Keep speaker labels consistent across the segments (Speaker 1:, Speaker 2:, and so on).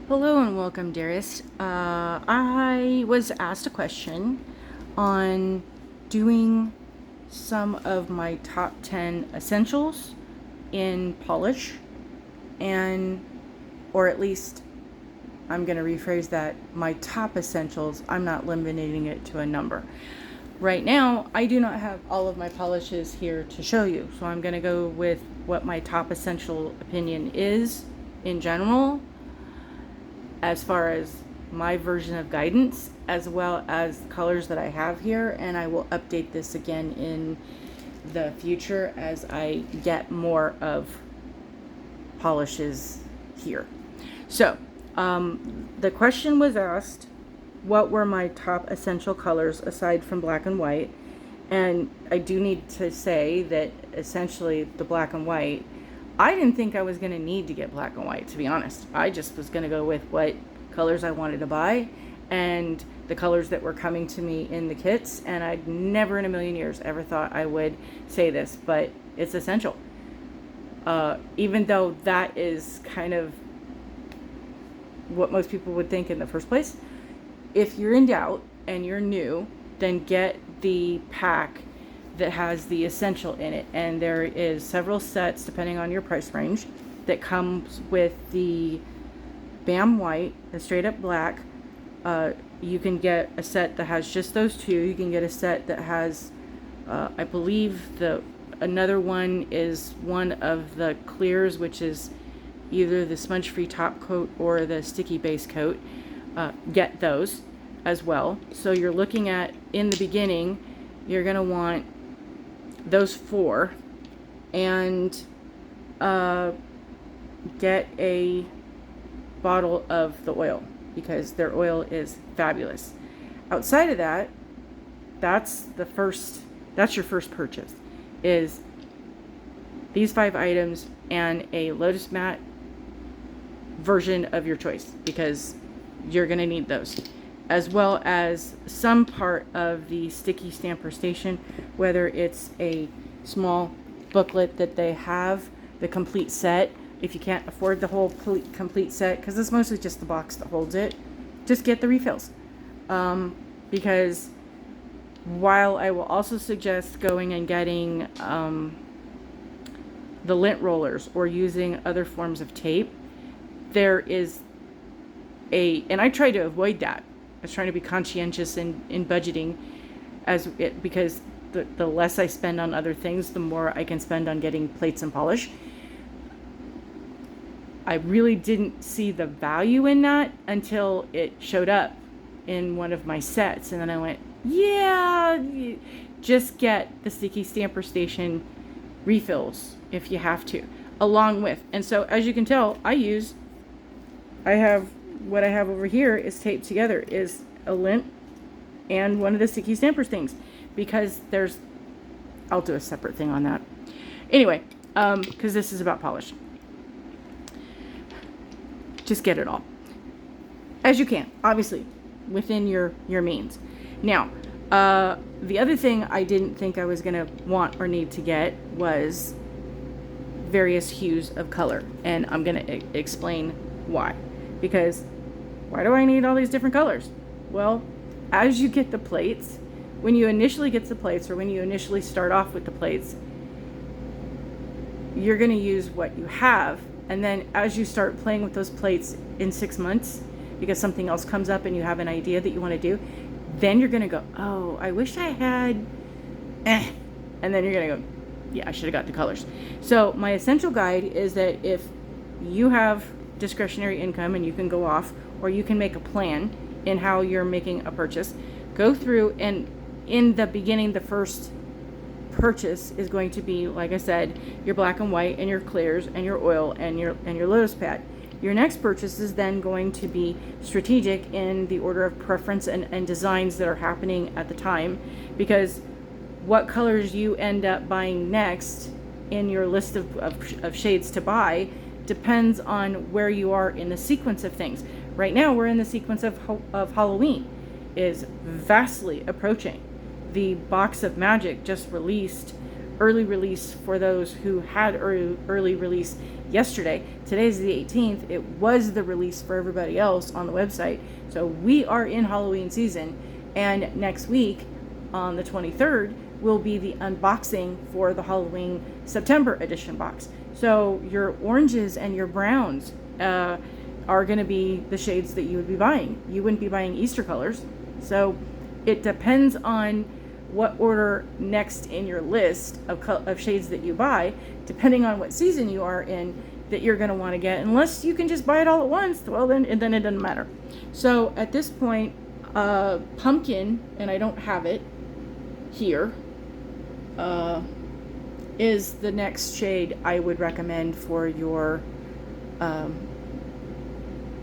Speaker 1: Hello and welcome, dearest. I was asked a question on doing some of my top 10 essentials in polish, and, or at least I'm going to rephrase that, my top essentials. I'm not limiting it to a number. Right now, I do not have all of my polishes here to show you, so I'm going to go with what my top essential opinion is in general, as far as my version of guidance, as well as the colors that I have here, and I will update this again in the future as I get more of polishes here. So, the question was asked, what were my top essential colors aside from black and white? And I do need to say that essentially the black and white, I didn't think I was going to need to get black and white, to be honest. I just was going to go with what colors I wanted to buy and the colors that were coming to me in the kits. And I'd never in a million years ever thought I would say this, but it's essential. Even though that is kind of what most people would think in the first place. If you're in doubt and you're new, then get the pack that has the essential in it, and there is several sets depending on your price range that comes with the BAM white, the straight up black. You can get a set that has just those two. You can get a set that has I believe another one is one of the clears, which is either the smudge free top coat or the sticky base coat. Get those as well. So you're looking at, in the beginning, you're going to want those four, and get a bottle of the oil, because their oil is fabulous. Outside of that, that's your first purchase, is these 5 items and a Lotus Matte version of your choice, because you're going to need those, as well as some part of the sticky stamper station, whether it's a small booklet that they have, the complete set. If you can't afford the whole complete set, because it's mostly just the box that holds it, just get the refills. Because while I will also suggest going and getting the lint rollers or using other forms of tape, there is and I try to avoid that. I was trying to be conscientious in budgeting, because the less I spend on other things, the more I can spend on getting plates and polish. I really didn't see the value in that until it showed up in one of my sets, and then I went, yeah, just get the sticky stamper station refills if you have to, along with. And so as you can tell, what I have over here is taped together, is a lint and one of the sticky stamper things, because I'll do a separate thing on that. Anyway, because this is about polish. Just get it all. As you can, obviously, within your means. Now, the other thing I didn't think I was going to want or need to get was various hues of color. And I'm going to explain why. Because why do I need all these different colors? Well, as you get the plates, when you initially get the plates, or when you initially start off with the plates, you're going to use what you have. And then as you start playing with those plates in 6 months, because something else comes up and you have an idea that you want to do, then you're going to go, oh, I wish I had, and then you're going to go, yeah, I should have got the colors. So my essential guide is that if you have discretionary income and you can go off, or you can make a plan in how you're making a purchase, go through, and in the beginning, the first purchase is going to be, like I said, your black and white and your clears and your oil and your Lotus pad. Your next purchase is then going to be strategic in the order of preference and designs that are happening at the time, because what colors you end up buying next in your list of shades to buy depends on where you are in the sequence of things. Right now, we're in the sequence of Halloween is vastly approaching. The Box of Magic just released, early release for those who had early release yesterday. Today's the 18th. It was the release for everybody else on the website. So we are in Halloween season, and next week on the 23rd will be the unboxing for the Halloween September edition box. So your oranges and your browns are going to be the shades that you would be buying. You wouldn't be buying Easter colors. So it depends on what order next in your list of shades that you buy, depending on what season you are in, that you're going to want to get. Unless you can just buy it all at once, well, then it doesn't matter. So at this point, pumpkin, and I don't have it here, is the next shade I would recommend for your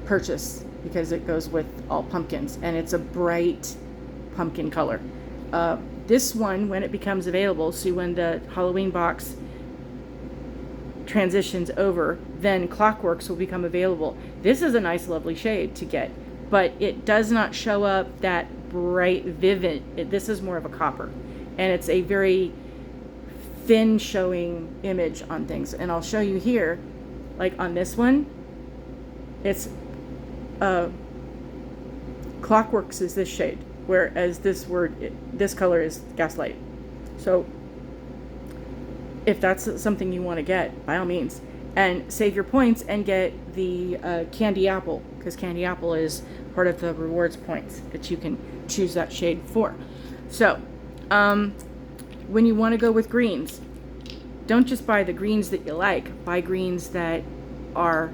Speaker 1: purchase, because it goes with all pumpkins, and it's a bright pumpkin color. This one, when it becomes available, see when the Halloween box transitions over, then Clockworks will become available. This is a nice, lovely shade to get, but it does not show up that bright, vivid. This is more of a copper, and it's a very thin showing image on things. And I'll show you here, like on this one, it's Clockworks is this shade, whereas this color is Gaslight. So if that's something you want to get, by all means, and save your points and get the Candy Apple, because Candy Apple is part of the rewards points that you can choose that shade for. So when you want to go with greens, don't just buy the greens that you like, buy greens that are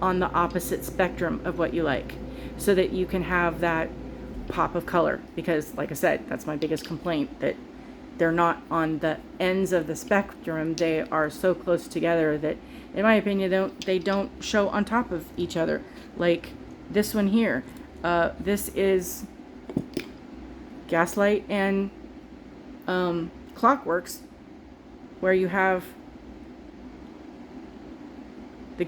Speaker 1: on the opposite spectrum of what you like, so that you can have that pop of color. Because like I said, that's my biggest complaint, that they're not on the ends of the spectrum. They are so close together that, in my opinion, they don't show on top of each other. Like this one here, this is Gaslight and Clockworks, where you have the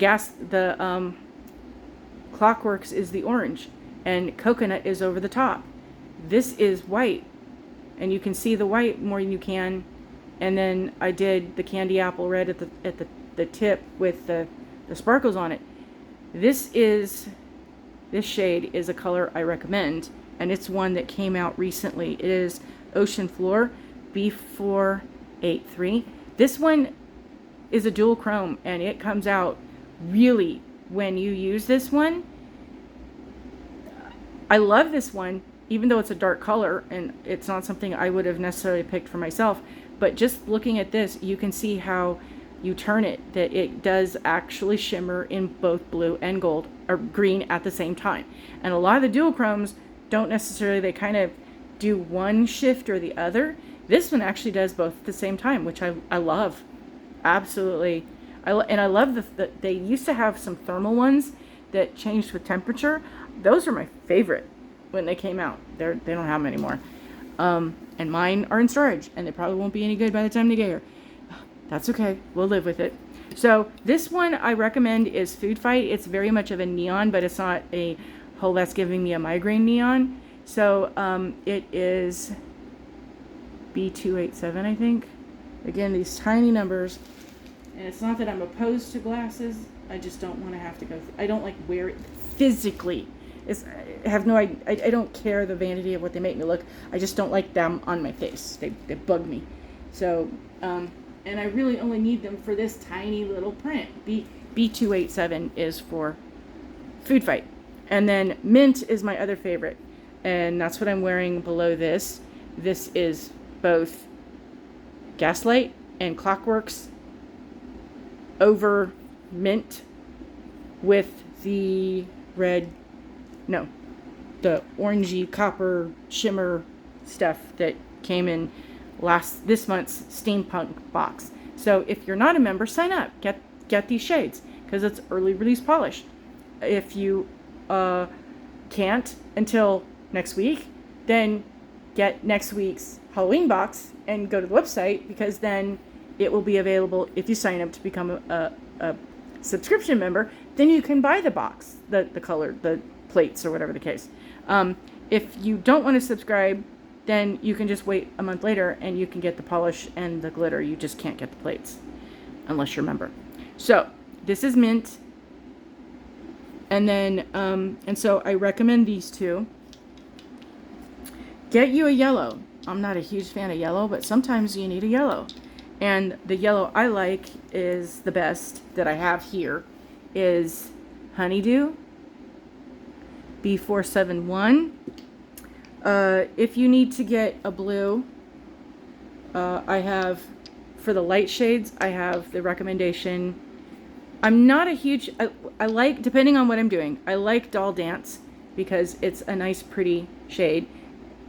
Speaker 1: Clockworks is the orange, and Coconut is over the top. This is white, and you can see the white more than you can. And then I did the Candy Apple red at the tip with the sparkles on it. This shade is a color I recommend, and it's one that came out recently. It is Ocean Floor B483. This one is a dual chrome, and it comes out really, when you use this one. I love this one, even though it's a dark color and it's not something I would have necessarily picked for myself. But just looking at this, you can see how you turn it, that it does actually shimmer in both blue and gold or green at the same time. And a lot of the dual chromes don't necessarily, they kind of do one shift or the other. This one actually does both at the same time, which I love. Absolutely. And I love that they used to have some thermal ones that changed with temperature. Those are my favorite when they came out. They don't have them anymore. And mine are in storage, and they probably won't be any good by the time they get here. That's okay. We'll live with it. So this one I recommend is Food Fight. It's very much of a neon, but it's not a whole that's giving me a migraine neon. So it is B287, I think. Again, these tiny numbers. And it's not that I'm opposed to glasses. I just don't want to have to go. I don't like wear it physically. I have no. I don't care the vanity of what they make me look. I just don't like them on my face. They bug me. So and I really only need them for this tiny little print. B287 is for Food Fight, and then Mint is my other favorite, and that's what I'm wearing below this. This is both Gaslight and Clockworks over Mint with the red, no, the orangey copper shimmer stuff that came in this month's steampunk box. So if you're not a member, sign up, get these shades, because it's early release polish. If you can't until next week, then get next week's Halloween box and go to the website, because then it will be available. If you sign up to become a subscription member, then you can buy the box, the color, the plates, or whatever the case. If you don't want to subscribe, then you can just wait a month later and you can get the polish and the glitter. You just can't get the plates unless you're a member. So This is mint. And then, and so I recommend these two. Get you a yellow. I'm not a huge fan of yellow, but sometimes you need a yellow. And the yellow I like is the best that I have here is Honeydew B471. If you need to get a blue, I have, for the light shades, I have the recommendation. I'm not a huge, I like, depending on what I'm doing, I like Doll Dance because it's a nice pretty shade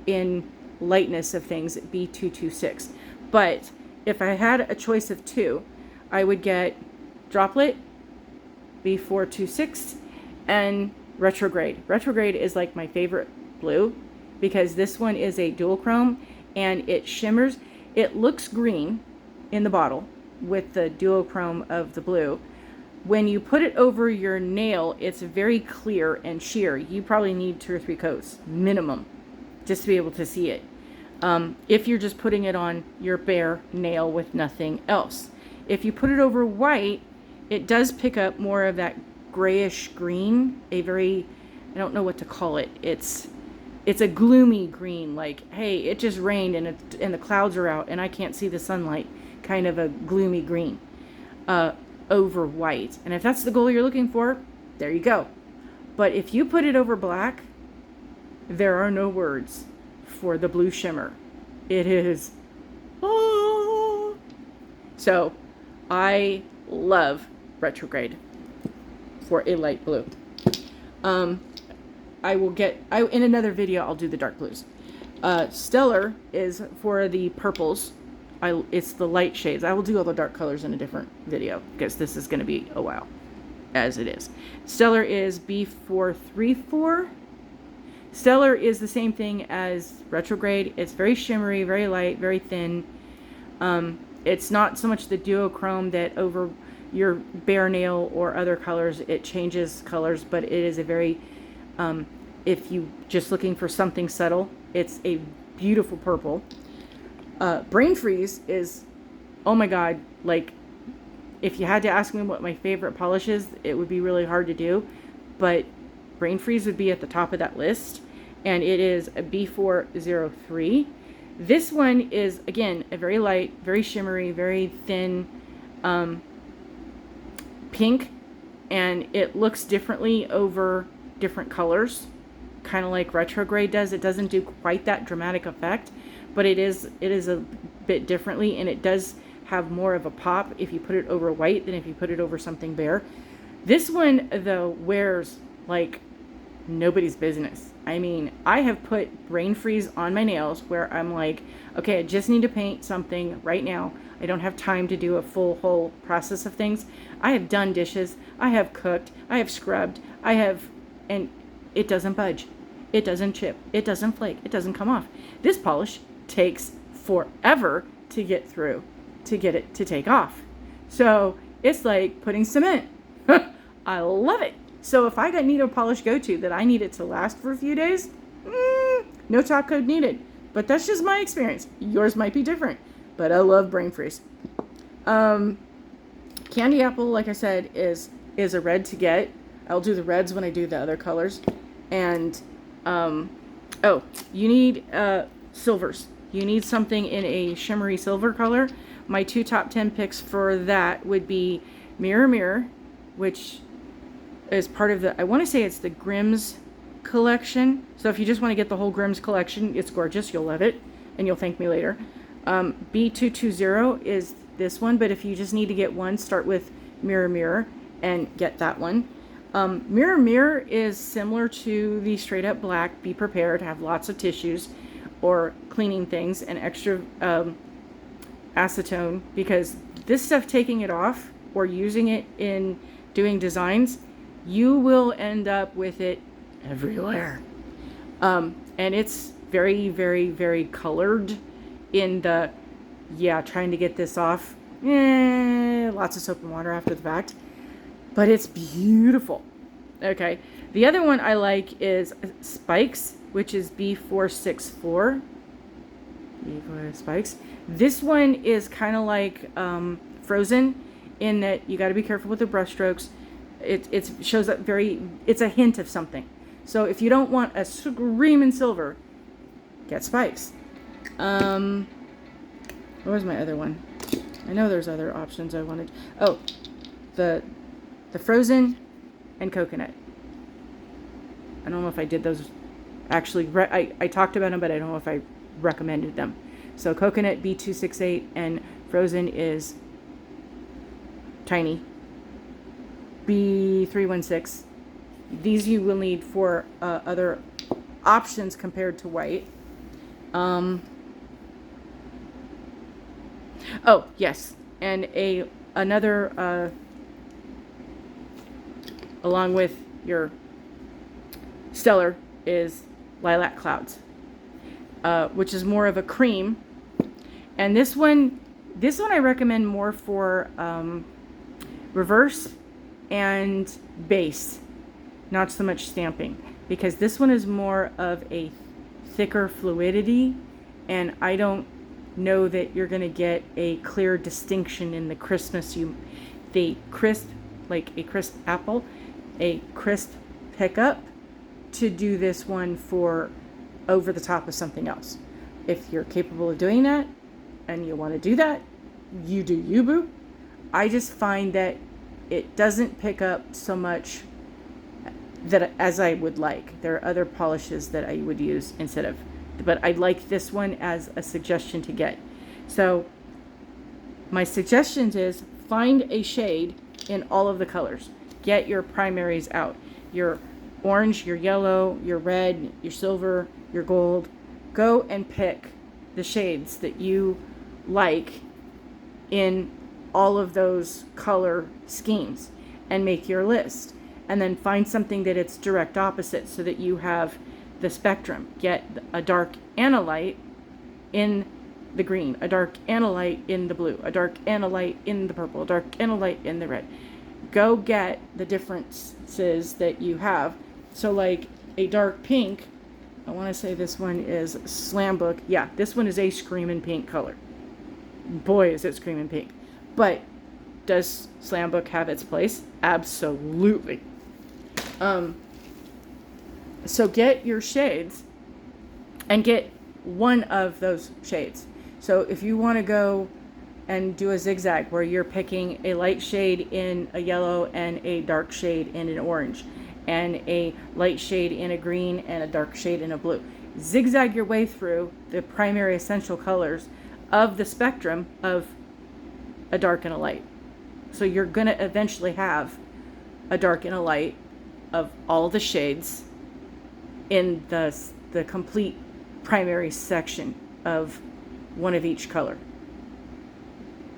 Speaker 1: in lightness of things, B226. But if I had a choice of two, I would get Droplet B426 and Retrograde. Retrograde is like my favorite blue because this one is a dual chrome and it shimmers. It looks green in the bottle with the duochrome of the blue. When you put it over your nail, it's very clear and sheer. You probably need 2 or 3 coats minimum just to be able to see it. If you're just putting it on your bare nail with nothing else. If you put it over white, it does pick up more of that grayish green, a very, I don't know what to call it. It's a gloomy green, like, hey, it just rained and the clouds are out and I can't see the sunlight, kind of a gloomy green over white. And if that's the goal you're looking for, there you go. But if you put it over black, there are no words for the blue shimmer. It is, oh. So I love Retrograde for a light blue. I will get, in another video, I'll do the dark blues. Stellar is for the purples. It's the light shades. I will do all the dark colors in a different video because this is going to be a while as it is. Stellar is B434. Stellar is the same thing as Retrograde. It's very shimmery, very light, very thin. It's not so much the duochrome that over your bare nail or other colors, it changes colors, but it is a very, if you just looking for something subtle, it's a beautiful purple. Brain Freeze is, oh my god, like, if you had to ask me what my favorite polish is, it would be really hard to do, but Brain Freeze would be at the top of that list, and it is a B403. This one is, again, a very light, very shimmery, very thin pink, and it looks differently over different colors, kind of like Retrograde does. It doesn't do quite that dramatic effect, but it is a bit differently, and it does have more of a pop if you put it over white than if you put it over something bare. This one, though, wears like nobody's business. I mean, I have put Brain Freeze on my nails where I'm like, okay, I just need to paint something right now. I don't have time to do a full whole process of things. I have done dishes, I have cooked, I have scrubbed, and it doesn't budge. It doesn't chip, it doesn't flake, it doesn't come off. This polish takes forever to get through, to get it to take off. So it's like putting cement. I love it. So if I need a polish go-to that I need it to last for a few days, no top coat needed. But that's just my experience. Yours might be different. But I love Brain Freeze. Candy Apple, like I said, is a red to get. I'll do the reds when I do the other colors. And, oh, you need silvers. You need something in a shimmery silver color. My 2 top 10 picks for that would be Mirror Mirror, which is part of the, I want to say it's the Grimm's collection. So if you just want to get the whole Grimm's collection, it's gorgeous. You'll love it, and you'll thank me later. B220 is this one, but if you just need to get one, start with Mirror Mirror and get that one. Mirror Mirror is similar to the Straight Up Black. Be prepared, have lots of tissues or cleaning things and extra acetone, because this stuff, taking it off or using it in doing designs, you will end up with it everywhere. And it's very, very, very colored in the, trying to get this off. Lots of soap and water after the fact. But it's beautiful. Okay. The other one I like is Spikes, which is B464. B4 Spikes. This one is kind of like Frozen in that you got to be careful with the brush strokes. It shows up it's a hint of something. So if you don't want a screaming silver, get spikes. What was my other one? I know there's other options I wanted. Oh, the frozen and coconut. I don't know if I did those. Actually, I talked about them, but I don't know if I recommended them. So coconut B268 and frozen is tiny B316. These you will need for other options compared to white. Oh yes, and another along with your stellar is lilac clouds, which is more of a cream. And this one I recommend more for reverse and base, not so much stamping, because this one is more of a thicker fluidity, and I don't know that you're going to get a clear distinction in the crispness. The crisp, like a crisp apple, a crisp pickup to do this one for over the top of something else. If you're capable of doing that and you want to do that, you do you, boo. I just find that it doesn't pick up so much that as I would like. There are other polishes that I would use instead of, but I like this one as a suggestion to get. So my suggestions is find a shade in all of the colors. Get your primaries out. Your orange, your yellow, your red, your silver, your gold. Go and pick the shades that you like in all of those color schemes and make your list. And then find something that it's direct opposite so that you have the spectrum. Get a dark and a light in the green, a dark and a light in the blue, a dark and a light in the purple, a dark and a light in the red. Go get the differences that you have. So like a dark pink, I want to say this one is Slam Book. Yeah, this one is a screaming pink color. Boy, is it screaming pink. But does Slam Book have its place? Absolutely. So get your shades and get one of those shades. So if you want to go and do a zigzag where you're picking a light shade in a yellow and a dark shade in an orange and a light shade in a green and a dark shade in a blue, zigzag your way through the primary essential colors of the spectrum of a dark and a light. So you're going to eventually have a dark and a light of all the shades in the complete primary section of one of each color.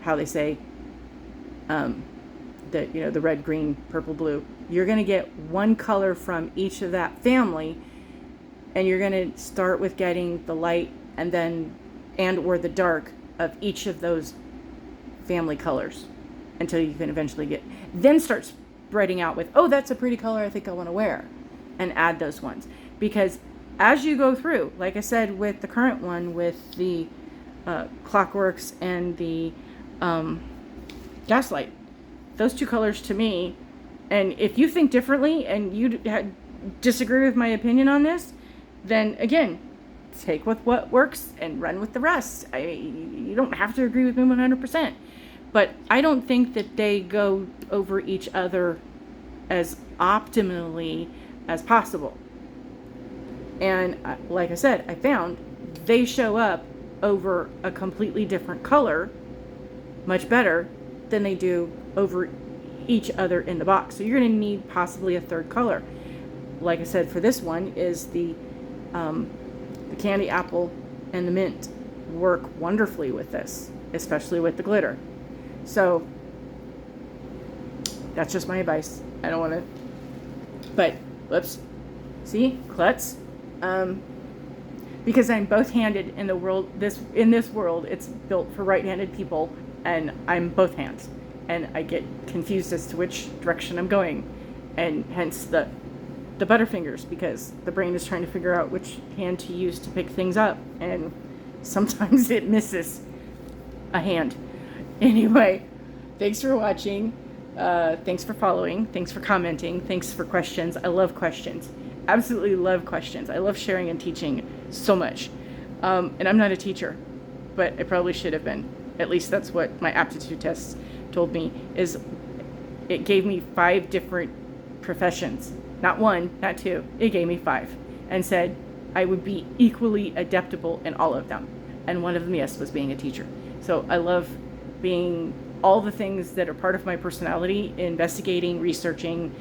Speaker 1: How they say the red, green, purple, blue. You're going to get one color from each of that family, and you're going to start with getting the light and or the dark of each of those family colors until you can eventually then start spreading out with, oh, that's a pretty color I think I want to wear, and add those ones. Because as you go through, like I said with the current one with the Clockworks and the Gaslight, those two colors to me, and if you think differently and you disagree with my opinion on this, then again, take with what works and run with the rest. You don't have to agree with me 100%. But I don't think that they go over each other as optimally as possible. And like I said, I found they show up over a completely different color much better than they do over each other in the box. So you're going to need possibly a third color. Like I said, for this one is the candy apple and the mint work wonderfully with this, especially with the glitter. So that's just my advice. I don't want to, but whoops, see, klutz. Because I'm both-handed in the world. In this world, it's built for right-handed people, and I'm both hands, and I get confused as to which direction I'm going, and hence the Butterfingers, because the brain is trying to figure out which hand to use to pick things up, and sometimes it misses a hand. Anyway, Thanks for watching. Thanks for following. Thanks for commenting. Thanks for questions. I love questions. Absolutely love questions. I love sharing and teaching so much. And I'm not a teacher, but I probably should have been. At least that's what my aptitude test told me, is it gave me 5 different professions. Not 1, not 2. It gave me 5 and said I would be equally adaptable in all of them. And one of them, yes, was being a teacher. So I love being all the things that are part of my personality, investigating, researching,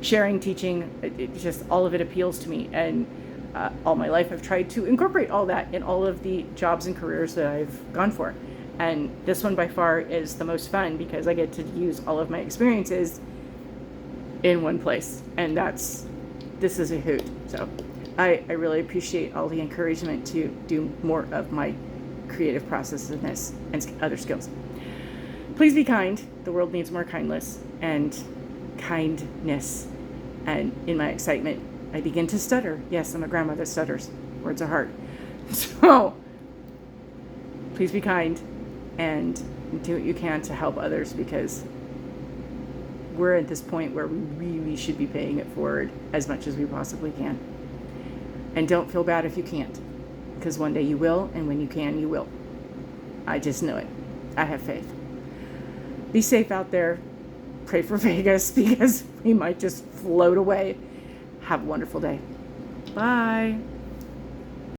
Speaker 1: sharing, teaching. It just, all of it appeals to me. And all my life I've tried to incorporate all that in all of the jobs and careers that I've gone for. And this one by far is the most fun because I get to use all of my experiences in one place. And this is a hoot. So I really appreciate all the encouragement to do more of my creative process in this and other skills. Please be kind. The world needs more kindness and kindness. And in my excitement, I begin to stutter. Yes, I'm a grandma that stutters. Words are hard. So please be kind and do what you can to help others, because we're at this point where we really should be paying it forward as much as we possibly can. And don't feel bad if you can't, because one day you will, and when you can, you will. I just know it. I have faith. Be safe out there. Pray for Vegas, because we might just float away. Have a wonderful day. Bye.